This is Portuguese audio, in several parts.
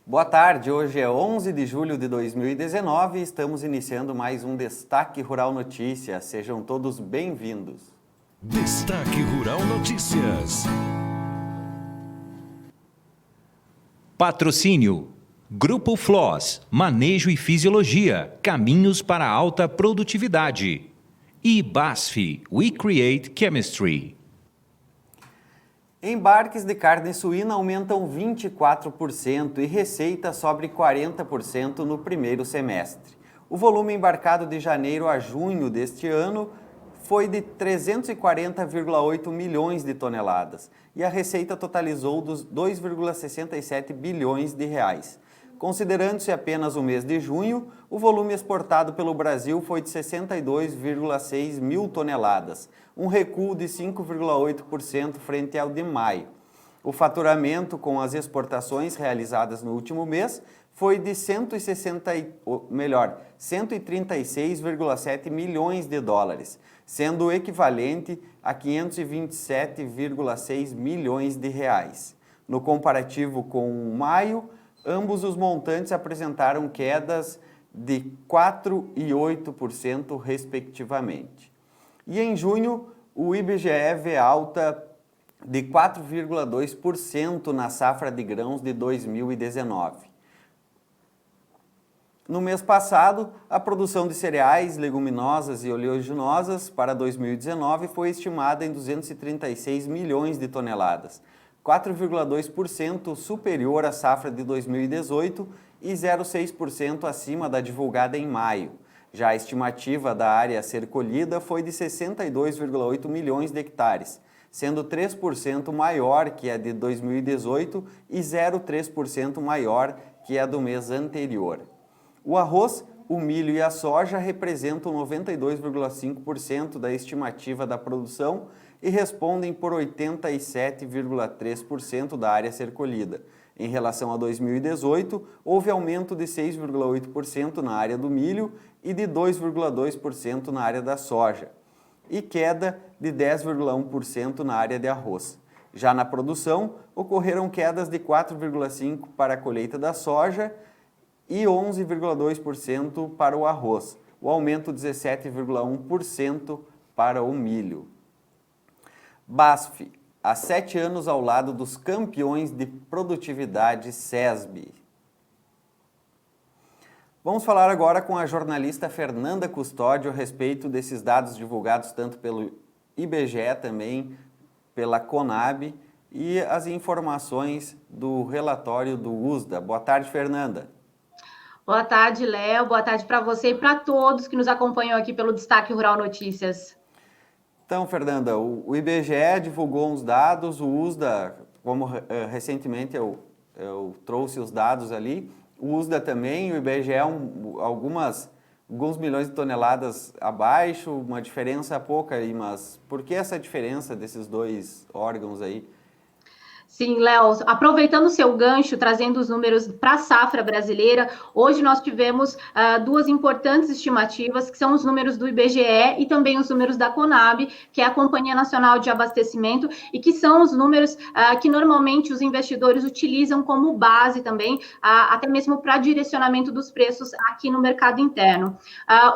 Boa tarde, hoje é 11 de julho de 2019 e estamos iniciando mais um Destaque Rural Notícias. Sejam todos bem-vindos. Destaque Rural Notícias. Patrocínio: Grupo Floss, Manejo e Fisiologia, caminhos para alta produtividade. E BASF, We Create Chemistry. Embarques de carne suína aumentam 24% e receita sobe 40% no primeiro semestre. O volume embarcado de janeiro a junho deste ano foi de 340,8 milhões de toneladas e a receita totalizou dos 2,67 bilhões de reais. Considerando-se apenas o mês de junho, o volume exportado pelo Brasil foi de 62,6 mil toneladas, um recuo de 5,8% frente ao de maio. O faturamento com as exportações realizadas no último mês foi de 136,7 milhões de dólares, sendo o equivalente a 527,6 milhões de reais. No comparativo com maio, ambos os montantes apresentaram quedas de 4% e 8%, respectivamente. E em junho, o IBGE vê alta de 4,2% na safra de grãos de 2019. No mês passado, a produção de cereais, leguminosas e oleaginosas para 2019 foi estimada em 236 milhões de toneladas, 4,2% superior à safra de 2018 e 0,6% acima da divulgada em maio. Já a estimativa da área a ser colhida foi de 62,8 milhões de hectares, sendo 3% maior que a de 2018 e 0,3% maior que a do mês anterior. O arroz, o milho e a soja representam 92,5% da estimativa da produção e respondem por 87,3% da área a ser colhida. Em relação a 2018, houve aumento de 6,8% na área do milho e de 2,2% na área da soja, e queda de 10,1% na área de arroz. Já na produção, ocorreram quedas de 4,5% para a colheita da soja e 11,2% para o arroz, o aumento de 17,1% para o milho. BASF, há 7 anos ao lado dos campeões de produtividade SESB. Vamos falar agora com a jornalista Fernanda Custódio a respeito desses dados divulgados tanto pelo IBGE também, pela CONAB e as informações do relatório do USDA. Boa tarde, Fernanda. Boa tarde, Léo. Boa tarde para você e para todos que nos acompanham aqui pelo Destaque Rural Notícias. Então, Fernanda, o IBGE divulgou uns dados, o USDA, como recentemente eu trouxe os dados ali, o USDA também, o IBGE alguns milhões de toneladas abaixo, uma diferença pouca aí, mas por que essa diferença desses dois órgãos aí? Sim, Léo, aproveitando o seu gancho, trazendo os números para a safra brasileira, hoje nós tivemos duas importantes estimativas, que são os números do IBGE e também os números da CONAB, que é a Companhia Nacional de Abastecimento, e que são os números que normalmente os investidores utilizam como base também, até mesmo para direcionamento dos preços aqui no mercado interno.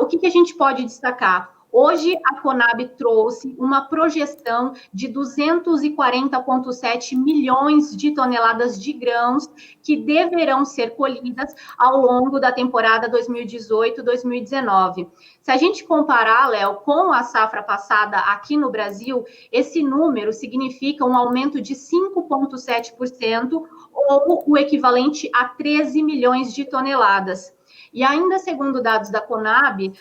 O que a gente pode destacar? Hoje, a CONAB trouxe uma projeção de 240,7 milhões de toneladas de grãos que deverão ser colhidas ao longo da temporada 2018-2019. Se a gente comparar, Léo, com a safra passada aqui no Brasil, esse número significa um aumento de 5,7% ou o equivalente a 13 milhões de toneladas. E ainda segundo dados da CONAB,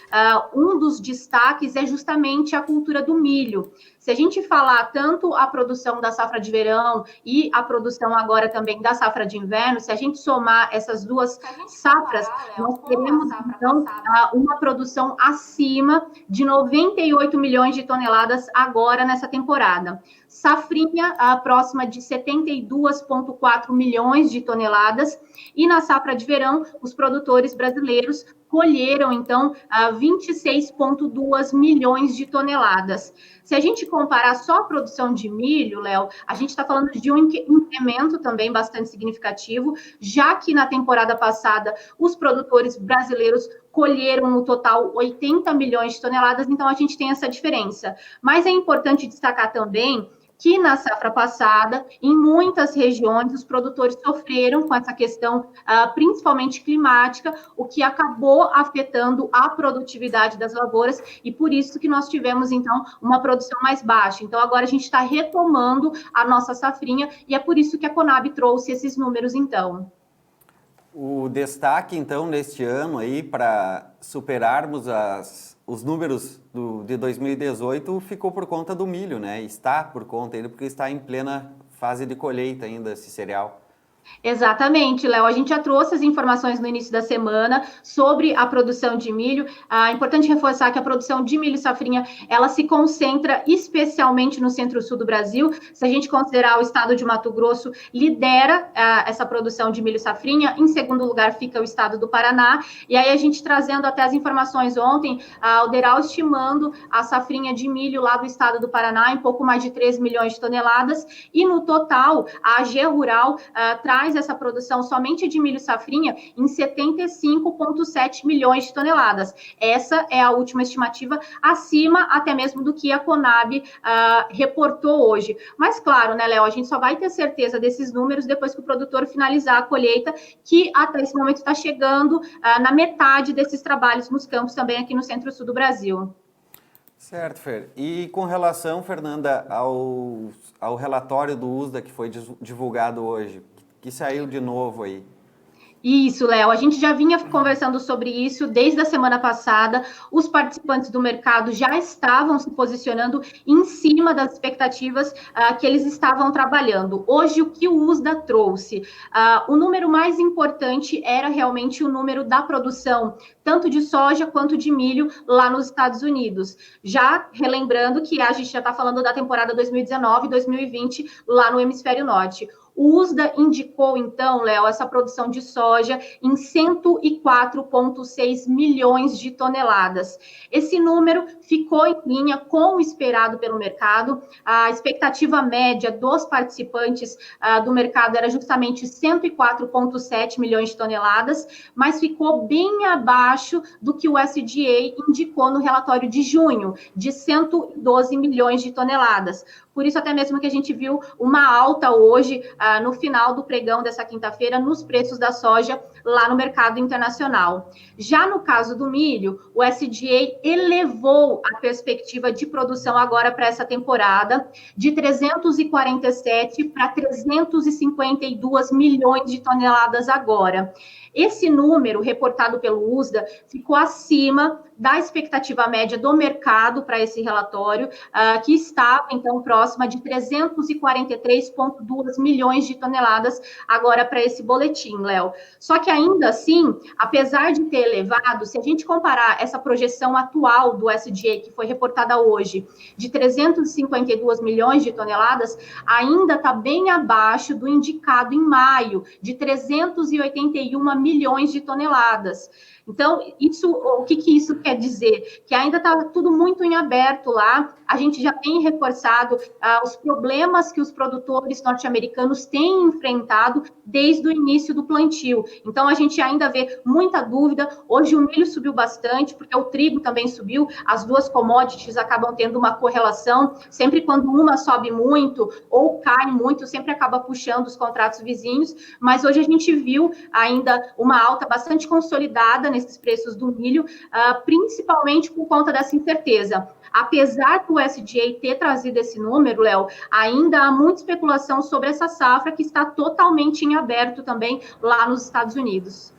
um dos destaques é justamente a cultura do milho. Se a gente falar tanto a produção da safra de verão e a produção agora também da safra de inverno, se a gente somar essas duas safras, nós teremos então uma produção acima de 98 milhões de toneladas agora nessa temporada. Safrinha próxima de 72,4 milhões de toneladas, e na safra de verão, os produtores brasileiros colheram, então, 26,2 milhões de toneladas. Se a gente comparar só a produção de milho, Léo, a gente está falando de um incremento também bastante significativo, já que na temporada passada os produtores brasileiros colheram no total 80 milhões de toneladas, então a gente tem essa diferença. Mas é importante destacar também que na safra passada, em muitas regiões, os produtores sofreram com essa questão, principalmente climática, o que acabou afetando a produtividade das lavouras, e por isso que nós tivemos, então, uma produção mais baixa. Então, agora a gente está retomando a nossa safrinha, e é por isso que a Conab trouxe esses números, então. O destaque, então, neste ano aí, para superarmos os números de 2018, ficou por conta do milho, né? Está por conta ainda, porque está em plena fase de colheita ainda esse cereal. Exatamente, Léo. A gente já trouxe as informações no início da semana sobre a produção de milho. É importante reforçar que a produção de milho safrinha, ela se concentra especialmente no centro-sul do Brasil. Se a gente considerar o estado de Mato Grosso, lidera essa produção de milho safrinha. Em segundo lugar fica o estado do Paraná. E aí a gente trazendo até as informações ontem, o DERAL estimando a safrinha de milho lá do estado do Paraná em pouco mais de 3 milhões de toneladas. E no total, a AG Rural traz essa produção somente de milho safrinha em 75,7 milhões de toneladas. Essa é a última estimativa, acima até mesmo do que a Conab reportou hoje. Mas claro, né, Léo, a gente só vai ter certeza desses números depois que o produtor finalizar a colheita, que até esse momento está chegando na metade desses trabalhos nos campos também aqui no centro-sul do Brasil. Certo, Fer. E com relação, Fernanda, ao relatório do USDA que foi divulgado hoje, que saiu de novo aí. Isso, Léo, a gente já vinha conversando sobre isso desde a semana passada. Os participantes do mercado já estavam se posicionando em cima das expectativas que eles estavam trabalhando. Hoje, o que o USDA trouxe? O número mais importante era realmente o número da produção, tanto de soja quanto de milho lá nos Estados Unidos. Já relembrando que a gente já está falando da temporada 2019 e 2020 lá no Hemisfério Norte. O USDA indicou, então, Léo, essa produção de soja em 104,6 milhões de toneladas. Esse número ficou em linha com o esperado pelo mercado. A expectativa média dos participantes do mercado era justamente 104,7 milhões de toneladas, mas ficou bem abaixo do que o SDA indicou no relatório de junho, de 112 milhões de toneladas. Por isso, até mesmo que a gente viu uma alta hoje, no final do pregão dessa quinta-feira, nos preços da soja lá no mercado internacional. Já no caso do milho, o SDA elevou a perspectiva de produção agora para essa temporada, de 347 para 352 milhões de toneladas agora. Esse número, reportado pelo USDA, ficou acima da expectativa média do mercado para esse relatório, que estava, então, próxima de 343,2 milhões de toneladas agora para esse boletim, Léo. Só que ainda assim, apesar de ter elevado, se a gente comparar essa projeção atual do SDA, que foi reportada hoje, de 352 milhões de toneladas, ainda está bem abaixo do indicado em maio, de 381 milhões de toneladas. Então, o que isso quer dizer? Que ainda está tudo muito em aberto lá. A gente já tem reforçado os problemas que os produtores norte-americanos têm enfrentado desde o início do plantio. Então, a gente ainda vê muita dúvida. Hoje o milho subiu bastante, porque o trigo também subiu. As duas commodities acabam tendo uma correlação. Sempre quando uma sobe muito ou cai muito, sempre acaba puxando os contratos vizinhos. Mas hoje a gente viu ainda uma alta bastante consolidada nesses preços do milho, principalmente por conta dessa incerteza. Apesar do SDA ter trazido esse número, Léo, ainda há muita especulação sobre essa safra que está totalmente em aberto também lá nos Estados Unidos.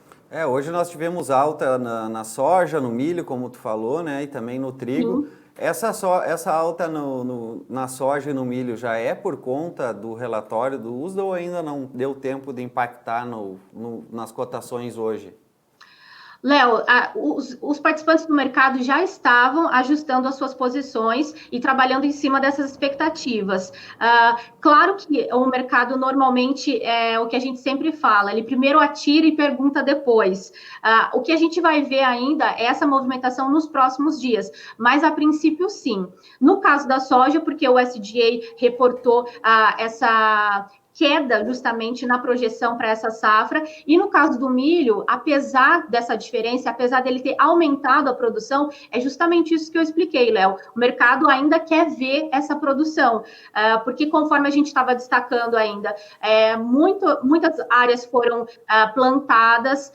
Hoje nós tivemos alta na soja, no milho, como tu falou, né, e também no trigo. Sim. Essa alta na soja e no milho já é por conta do relatório do USDA ou ainda não deu tempo de impactar nas cotações hoje? Léo, os participantes do mercado já estavam ajustando as suas posições e trabalhando em cima dessas expectativas. Claro que o mercado normalmente é o que a gente sempre fala, ele primeiro atira e pergunta depois. O que a gente vai ver ainda é essa movimentação nos próximos dias, mas a princípio sim. No caso da soja, porque o USDA reportou essa queda justamente na projeção para essa safra, e no caso do milho, apesar dessa diferença, apesar dele ter aumentado a produção, é justamente isso que eu expliquei, Léo, o mercado ainda quer ver essa produção, porque conforme a gente estava destacando ainda, muitas áreas foram plantadas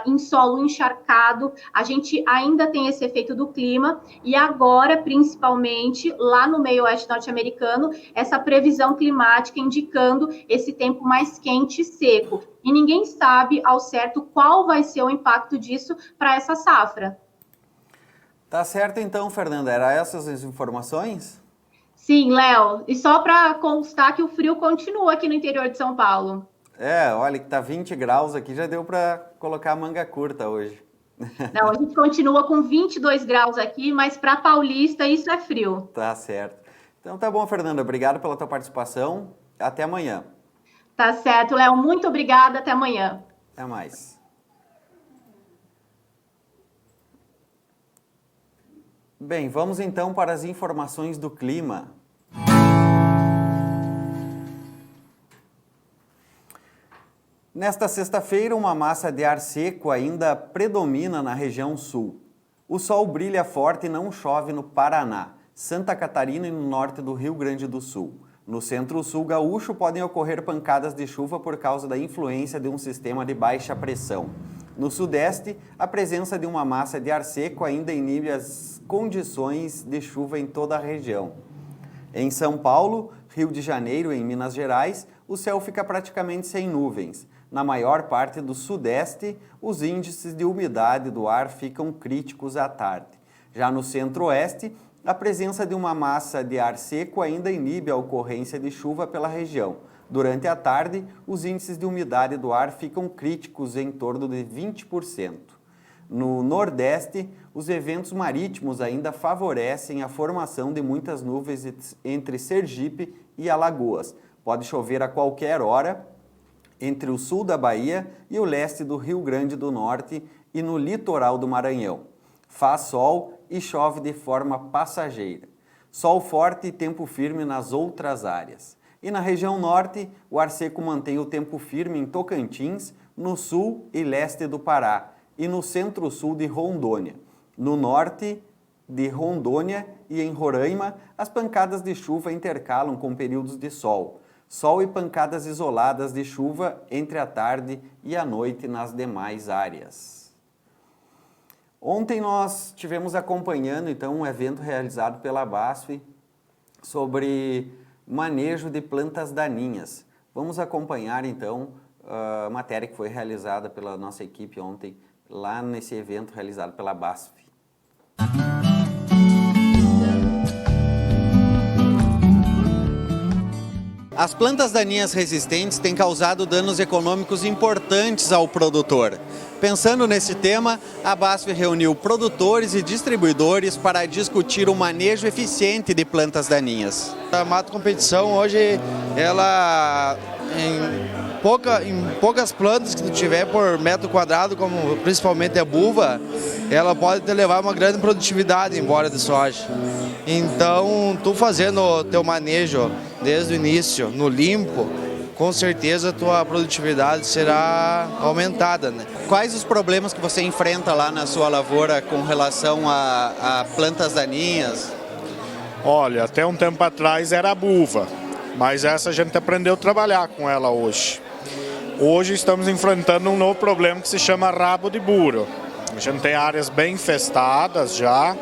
em solo encharcado, a gente ainda tem esse efeito do clima, e agora, principalmente, lá no meio oeste norte-americano, essa previsão climática indicando esse tempo mais quente e seco. E ninguém sabe ao certo qual vai ser o impacto disso para essa safra. Tá certo então, Fernanda. Eram essas as informações? Sim, Léo. E só para constar que o frio continua aqui no interior de São Paulo. Olha que tá 20 graus aqui, já deu para colocar a manga curta hoje. Não, a gente continua com 22 graus aqui, mas para paulista isso é frio. Tá certo. Então tá bom, Fernanda. Obrigado pela tua participação. Até amanhã. Tá certo, Léo. Muito obrigada. Até amanhã. Até mais. Bem, vamos então para as informações do clima. Nesta sexta-feira, uma massa de ar seco ainda predomina na região sul. O sol brilha forte e não chove no Paraná, Santa Catarina e no norte do Rio Grande do Sul. No centro-sul gaúcho podem ocorrer pancadas de chuva por causa da influência de um sistema de baixa pressão. No sudeste, a presença de uma massa de ar seco ainda inibe as condições de chuva em toda a região. Em São Paulo, Rio de Janeiro e em Minas Gerais, o céu fica praticamente sem nuvens. Na maior parte do sudeste, os índices de umidade do ar ficam críticos à tarde. Já no centro-oeste, a presença de uma massa de ar seco ainda inibe a ocorrência de chuva pela região. Durante a tarde, os índices de umidade do ar ficam críticos em torno de 20%. No Nordeste, os eventos marítimos ainda favorecem a formação de muitas nuvens entre Sergipe e Alagoas. Pode chover a qualquer hora entre o sul da Bahia e o leste do Rio Grande do Norte e no litoral do Maranhão. Faz sol e chove de forma passageira. Sol forte e tempo firme nas outras áreas. E na região norte, o ar seco mantém o tempo firme em Tocantins, no sul e leste do Pará e no centro-sul de Rondônia. No norte de Rondônia e em Roraima, as pancadas de chuva intercalam com períodos de sol. Sol e pancadas isoladas de chuva entre a tarde e a noite nas demais áreas. Ontem nós tivemos acompanhando então um evento realizado pela BASF sobre manejo de plantas daninhas. Vamos acompanhar então a matéria que foi realizada pela nossa equipe ontem lá nesse evento realizado pela BASF. As plantas daninhas resistentes têm causado danos econômicos importantes ao produtor. Pensando nesse tema, a BASF reuniu produtores e distribuidores para discutir o manejo eficiente de plantas daninhas. A Mato Competição hoje, ela em poucas plantas que tu tiver por metro quadrado, como principalmente a buva, ela pode te levar uma grande produtividade em bola de soja. Então, tu fazendo o teu manejo desde o início, no limpo, com certeza a tua produtividade será aumentada, né? Quais os problemas que você enfrenta lá na sua lavoura com relação a plantas daninhas? Olha, até um tempo atrás era a buva, mas essa a gente aprendeu a trabalhar com ela hoje. Hoje estamos enfrentando um novo problema que se chama rabo de buro. A gente tem áreas bem infestadas já.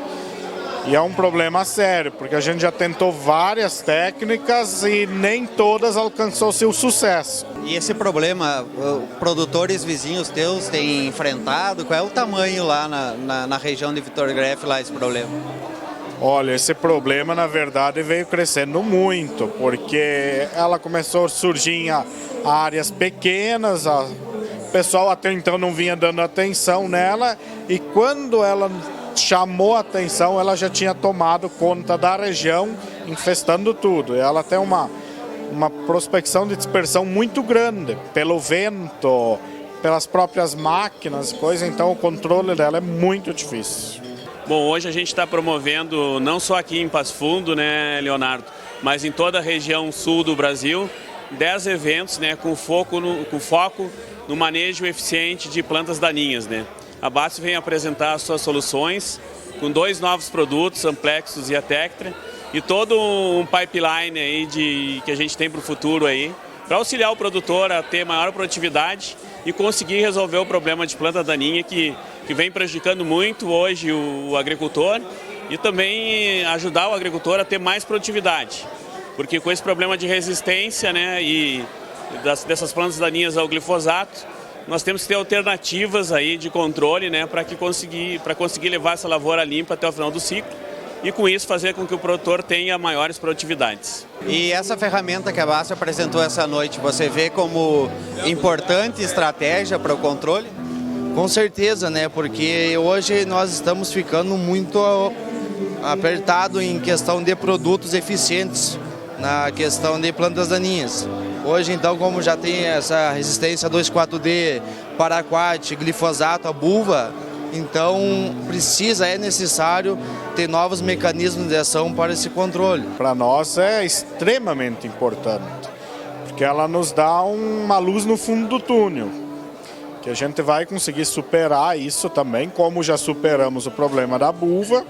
E é um problema sério, porque a gente já tentou várias técnicas e nem todas alcançou seu sucesso. E esse problema, produtores vizinhos teus têm enfrentado? Qual é o tamanho lá na região de Vitor Greff, lá esse problema? Olha, esse problema na verdade veio crescendo muito, porque ela começou a surgir em áreas pequenas, O pessoal até então não vinha dando atenção nela e quando ela chamou a atenção, ela já tinha tomado conta da região, infestando tudo. Ela tem uma prospecção de dispersão muito grande, pelo vento, pelas próprias máquinas, coisa, então o controle dela é muito difícil. Bom, hoje a gente está promovendo, não só aqui em Passo Fundo, né, Leonardo, mas em toda a região sul do Brasil, 10 eventos, né, com foco no manejo eficiente de plantas daninhas, né. A BASF vem apresentar as suas soluções com 2 novos produtos, Amplexus e a Tectra, e todo um pipeline aí que a gente tem para o futuro aí, para auxiliar o produtor a ter maior produtividade e conseguir resolver o problema de planta daninha que vem prejudicando muito hoje o agricultor e também ajudar o agricultor a ter mais produtividade. Porque com esse problema de resistência, né, e dessas plantas daninhas ao glifosato, nós temos que ter alternativas aí de controle, né, para conseguir levar essa lavoura limpa até o final do ciclo e com isso fazer com que o produtor tenha maiores produtividades. E essa ferramenta que a BASF apresentou essa noite, você vê como importante estratégia para o controle? Com certeza, né? Porque hoje nós estamos ficando muito apertado em questão de produtos eficientes, na questão de plantas daninhas. Hoje, então, como já tem essa resistência 2,4-D, paraquat, glifosato, a buva, então é necessário ter novos mecanismos de ação para esse controle. Para nós é extremamente importante, porque ela nos dá uma luz no fundo do túnel, que a gente vai conseguir superar isso também, como já superamos o problema da buva,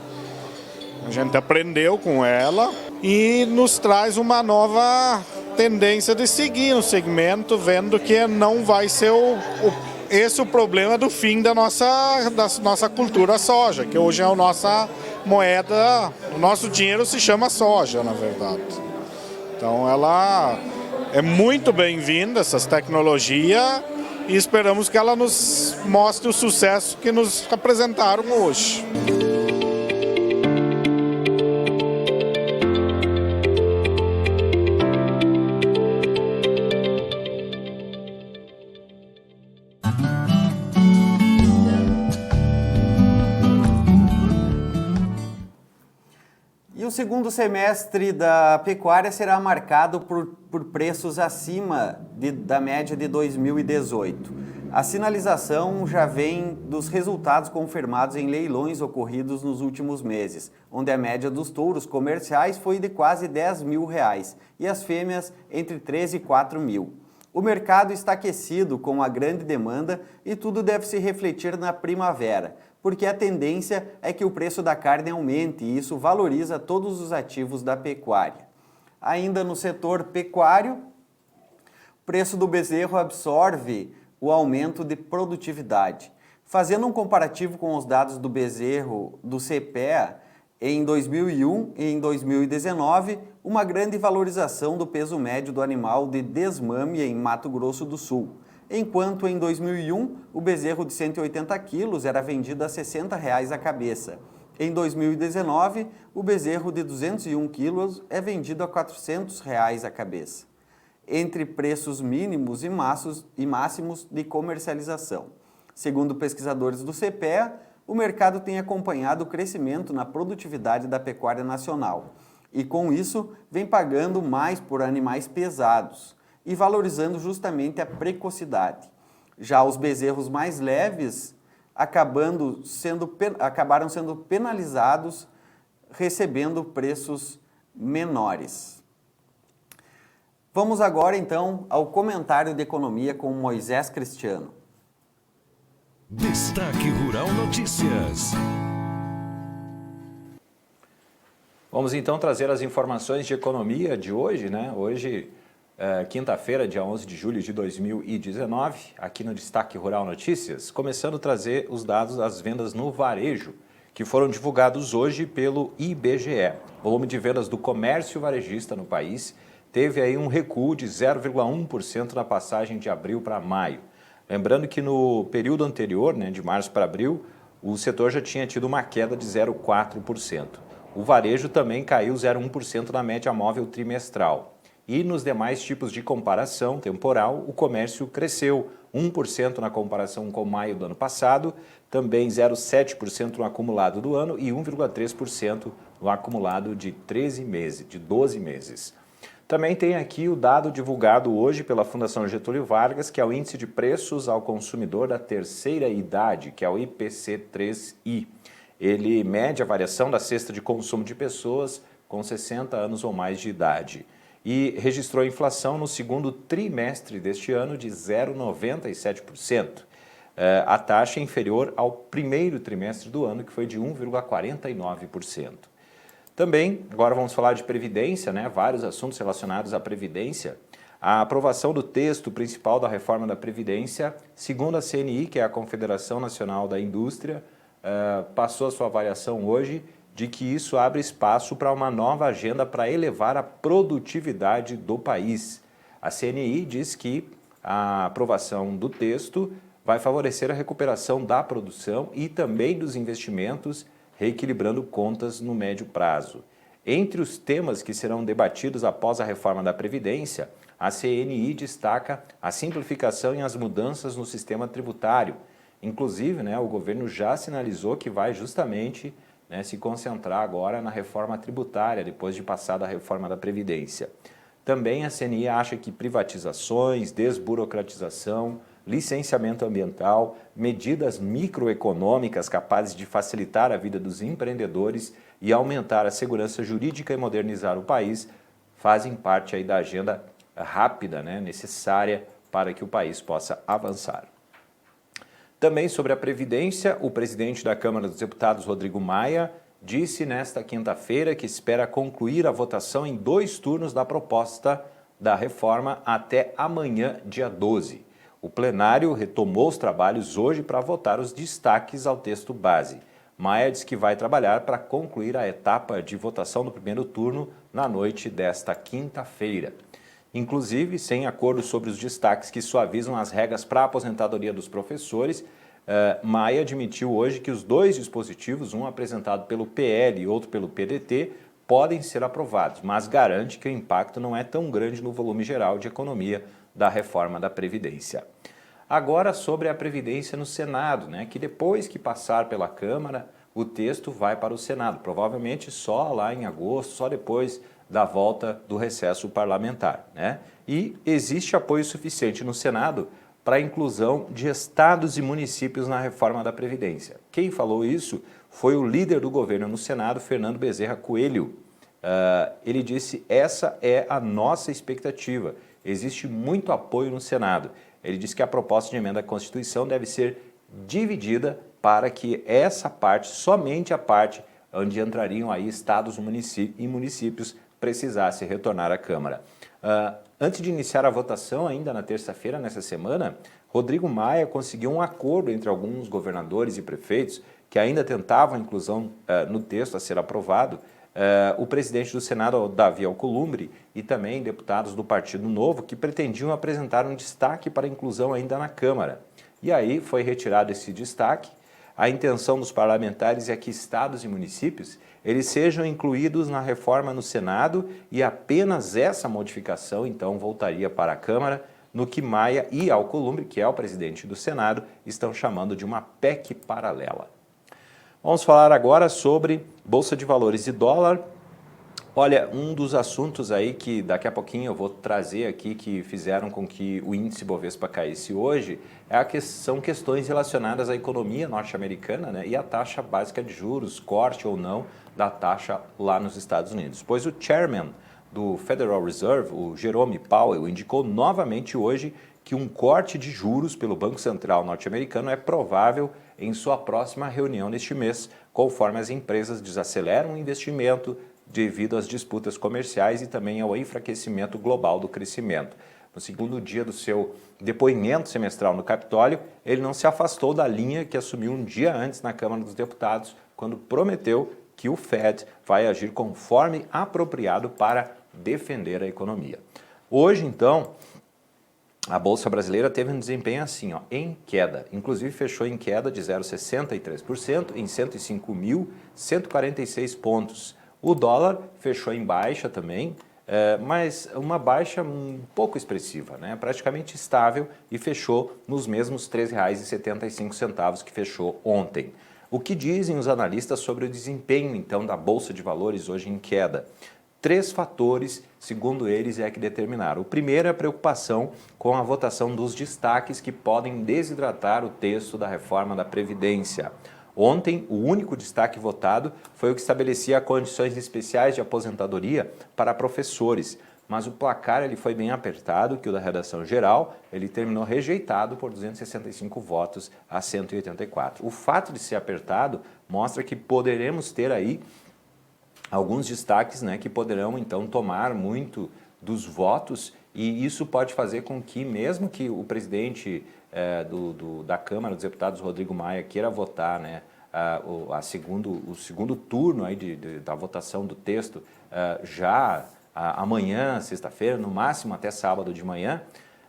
a gente aprendeu com ela e nos traz uma nova tendência de seguir no segmento, vendo que não vai ser esse o problema do fim da nossa cultura soja, que hoje é a nossa moeda, o nosso dinheiro se chama soja, na verdade. Então ela é muito bem-vinda, essas tecnologias, e esperamos que ela nos mostre o sucesso que nos apresentaram hoje. O segundo semestre da pecuária será marcado por preços acima da média de 2018. A sinalização já vem dos resultados confirmados em leilões ocorridos nos últimos meses, onde a média dos touros comerciais foi de quase R$10 mil e as fêmeas entre 13 e 4 mil. O mercado está aquecido com a grande demanda e tudo deve se refletir na primavera, porque a tendência é que o preço da carne aumente e isso valoriza todos os ativos da pecuária. Ainda no setor pecuário, o preço do bezerro absorve o aumento de produtividade. Fazendo um comparativo com os dados do bezerro do CPEA, em 2001 e em 2019, uma grande valorização do peso médio do animal de desmame em Mato Grosso do Sul. Enquanto em 2001, o bezerro de 180 quilos era vendido a R$ 60 a cabeça. Em 2019, o bezerro de 201 quilos é vendido a R$ 400 a cabeça, entre preços mínimos e máximos de comercialização. Segundo pesquisadores do CPEA, o mercado tem acompanhado o crescimento na produtividade da pecuária nacional e, com isso, vem pagando mais por animais pesados e valorizando justamente a precocidade. Já os bezerros mais leves acabaram sendo penalizados, recebendo preços menores. Vamos agora, então, ao comentário de economia com Moisés Cristiano. Destaque Rural Notícias. Vamos então trazer as informações de economia de hoje, né? Hoje, quinta-feira, dia 11 de julho de 2019, aqui no Destaque Rural Notícias, começando a trazer os dados das vendas no varejo, que foram divulgados hoje pelo IBGE. O volume de vendas do comércio varejista no país teve aí um recuo de 0,1% na passagem de abril para maio. Lembrando que no período anterior, né, de março para abril, o setor já tinha tido uma queda de 0,4%. O varejo também caiu 0,1% na média móvel trimestral. E nos demais tipos de comparação temporal, o comércio cresceu 1% na comparação com maio do ano passado, também 0,7% no acumulado do ano e 1,3% no acumulado de 12 meses. Também tem aqui o dado divulgado hoje pela Fundação Getúlio Vargas, que é o Índice de Preços ao Consumidor da Terceira Idade, que é o IPC3I. Ele mede a variação da cesta de consumo de pessoas com 60 anos ou mais de idade e registrou inflação no segundo trimestre deste ano de 0,97%. A taxa é inferior ao primeiro trimestre do ano, que foi de 1,49%. Também, agora vamos falar de Previdência, né? Vários assuntos relacionados à Previdência. A aprovação do texto principal da reforma da Previdência, segundo a CNI, que é a Confederação Nacional da Indústria, passou a sua avaliação hoje de que isso abre espaço para uma nova agenda para elevar a produtividade do país. A CNI diz que a aprovação do texto vai favorecer a recuperação da produção e também dos investimentos, reequilibrando contas no médio prazo. Entre os temas que serão debatidos após a reforma da Previdência, a CNI destaca a simplificação e as mudanças no sistema tributário. Inclusive, o governo já sinalizou que vai justamente se concentrar agora na reforma tributária, depois de passar da reforma da Previdência. Também a CNI acha que privatizações, desburocratização, licenciamento ambiental, medidas microeconômicas capazes de facilitar a vida dos empreendedores e aumentar a segurança jurídica e modernizar o país fazem parte aí da agenda rápida, necessária para que o país possa avançar. Também sobre a Previdência, o presidente da Câmara dos Deputados, Rodrigo Maia, disse nesta quinta-feira que espera concluir a votação em 2 turnos da proposta da reforma até amanhã, dia 12. O plenário retomou os trabalhos hoje para votar os destaques ao texto base. Maia diz que vai trabalhar para concluir a etapa de votação do primeiro turno na noite desta quinta-feira. Inclusive, sem acordo sobre os destaques que suavizam as regras para a aposentadoria dos professores, Maia admitiu hoje que os 2 dispositivos, um apresentado pelo PL e outro pelo PDT, podem ser aprovados, mas garante que o impacto não é tão grande no volume geral de economia da reforma da Previdência. Agora sobre a Previdência no Senado, que depois que passar pela Câmara, o texto vai para o Senado, provavelmente só lá em agosto, só depois da volta do recesso parlamentar. E existe apoio suficiente no Senado para a inclusão de estados e municípios na reforma da Previdência. Quem falou isso foi o líder do governo no Senado, Fernando Bezerra Coelho. Ele disse: essa é a nossa expectativa. Existe muito apoio no Senado. Ele disse que a proposta de emenda à Constituição deve ser dividida para que essa parte, somente a parte onde entrariam aí estados e municípios, precisasse retornar à Câmara. Antes de iniciar a votação, ainda na terça-feira, nessa semana, Rodrigo Maia conseguiu um acordo entre alguns governadores e prefeitos que ainda tentavam a inclusão no texto a ser aprovado. O presidente do Senado, Davi Alcolumbre, e também deputados do Partido Novo que pretendiam apresentar um destaque para a inclusão ainda na Câmara. E aí foi retirado esse destaque. A intenção dos parlamentares é que estados e municípios eles sejam incluídos na reforma no Senado e apenas essa modificação, então, voltaria para a Câmara, no que Maia e Alcolumbre, que é o presidente do Senado, estão chamando de uma PEC paralela. Vamos falar agora sobre Bolsa de Valores e dólar. Olha, um dos assuntos aí que daqui a pouquinho eu vou trazer aqui que fizeram com que o índice Bovespa caísse hoje são questões relacionadas à economia norte-americana e à taxa básica de juros, corte ou não da taxa lá nos Estados Unidos. Pois o chairman do Federal Reserve, o Jerome Powell, indicou novamente hoje que um corte de juros pelo Banco Central norte-americano é provável em sua próxima reunião neste mês, conforme as empresas desaceleram o investimento devido às disputas comerciais e também ao enfraquecimento global do crescimento. No segundo dia do seu depoimento semestral no Capitólio, ele não se afastou da linha que assumiu um dia antes na Câmara dos Deputados, quando prometeu que o Fed vai agir conforme apropriado para defender a economia. Hoje, então, a Bolsa Brasileira teve um desempenho assim, em queda. Inclusive fechou em queda de 0,63% em 105.146 pontos. O dólar fechou em baixa também, mas uma baixa um pouco expressiva, né? Praticamente estável e fechou nos mesmos R$ 3,75 que fechou ontem. O que dizem os analistas sobre o desempenho, então, da Bolsa de Valores hoje em queda? 3 fatores, segundo eles, é que determinaram. O primeiro é a preocupação com a votação dos destaques que podem desidratar o texto da reforma da Previdência. Ontem, o único destaque votado foi o que estabelecia condições especiais de aposentadoria para professores, mas o placar ele foi bem apertado, que o da redação geral ele terminou rejeitado por 265 votos a 184. O fato de ser apertado mostra que poderemos ter aí alguns destaques, né, que poderão então tomar muito dos votos, e isso pode fazer com que, mesmo que o presidente da Câmara dos Deputados, Rodrigo Maia, queira votar, né, o segundo turno aí da votação do texto já amanhã, sexta-feira, no máximo até sábado de manhã,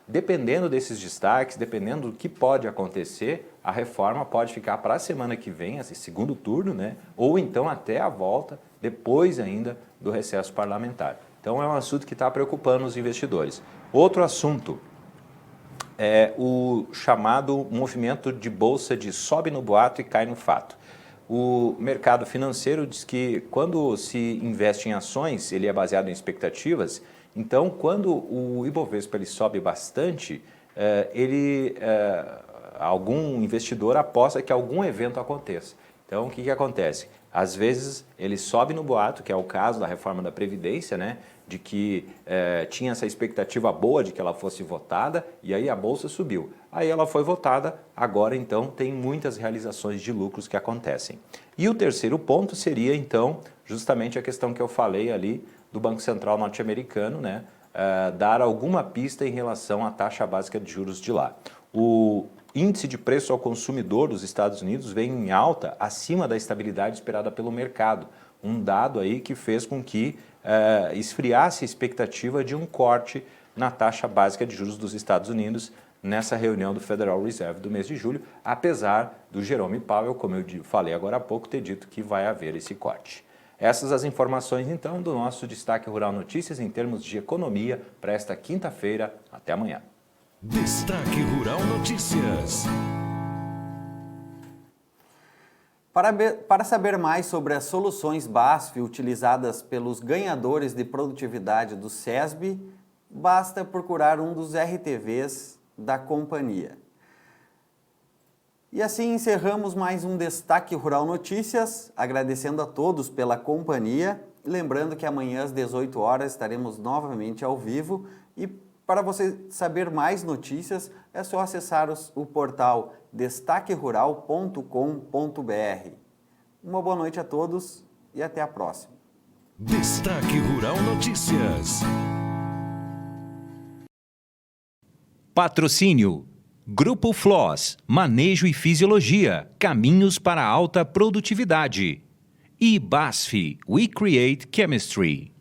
dependendo desses destaques, dependendo do que pode acontecer, a reforma pode ficar para a semana que vem, esse segundo turno, né? Ou então até a volta, depois ainda do recesso parlamentar. Então é um assunto que está preocupando os investidores. Outro assunto é o chamado movimento de bolsa de sobe no boato e cai no fato. O mercado financeiro diz que quando se investe em ações, ele é baseado em expectativas. Então, quando o Ibovespa ele sobe bastante, algum investidor aposta que algum evento aconteça. Então, o que acontece? Às vezes, ele sobe no boato, que é o caso da reforma da Previdência, né? De que tinha essa expectativa boa de que ela fosse votada, e aí a Bolsa subiu. Aí ela foi votada, agora então tem muitas realizações de lucros que acontecem. E o terceiro ponto seria então justamente a questão que eu falei ali do Banco Central norte-americano, né? Dar alguma pista em relação à taxa básica de juros de lá. O índice de preço ao consumidor dos Estados Unidos vem em alta acima da estabilidade esperada pelo mercado. Um dado aí que fez com que esfriasse a expectativa de um corte na taxa básica de juros dos Estados Unidos nessa reunião do Federal Reserve do mês de julho, apesar do Jerome Powell, como eu falei agora há pouco, ter dito que vai haver esse corte. Essas as informações, então, do nosso Destaque Rural Notícias em termos de economia para esta quinta-feira. Até amanhã. Destaque Rural Notícias. Para saber mais sobre as soluções BASF utilizadas pelos ganhadores de produtividade do SESB, basta procurar um dos RTVs da companhia. E assim encerramos mais um Destaque Rural Notícias, agradecendo a todos pela companhia, lembrando que amanhã às 18 horas estaremos novamente ao vivo, e para você saber mais notícias é só acessar o portal destaquerural.com.br. Uma boa noite a todos e até a próxima. Destaque Rural Notícias. Patrocínio Grupo Floss, Manejo e Fisiologia, Caminhos para a Alta Produtividade. E BASF, We Create Chemistry.